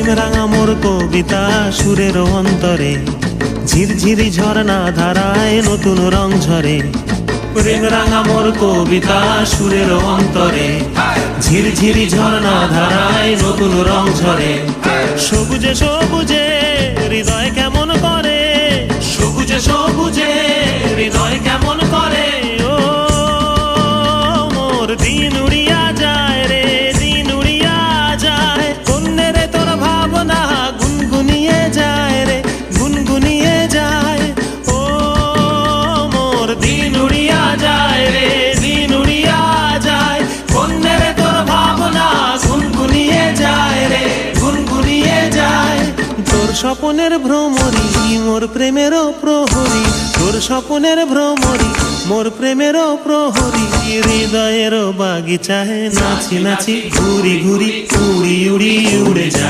প্রেম রাঙা মোর কবিতা সুরের অন্তরে, ঝিরঝিরি ঝরনা ধারায় নতুন রং ঝরে। প্রেম রাঙা মোর কবিতা সুরের অন্তরে, ঝিরঝিরি ঝরনা ধারায় নতুন রং ঝরে। সবুজে সবুজে হৃদয় কেমন করে, সবুজে সবুজে হৃদয় কেমন করে। ও মোর দিন উড়িয়া যায় রে, দিন উড়িয়া যায়। কন্যে রে তোর ভাবনা গুনগুনিয়ে যায় রে, গুনগুনিয়ে যায়। ও মোর দিন উড়িয়া যায় রে, দিন উড়িয়া যায়। কন্যে রে তোর ভাবনা গুনগুনিয়ে যায় রে, গুনগুনিয়ে যায়। তোর স্বপনের ভ্রমরি মোর প্রেমেরও প্রহরী, তোর স্বপনের ভ্রমরি মোর প্রেমেরও প্রহরী। হৃদয়ের বাগিচায় নাচি নাচি ঘুরি ঘুরি উড়ি উড়ি উড়ে যায়।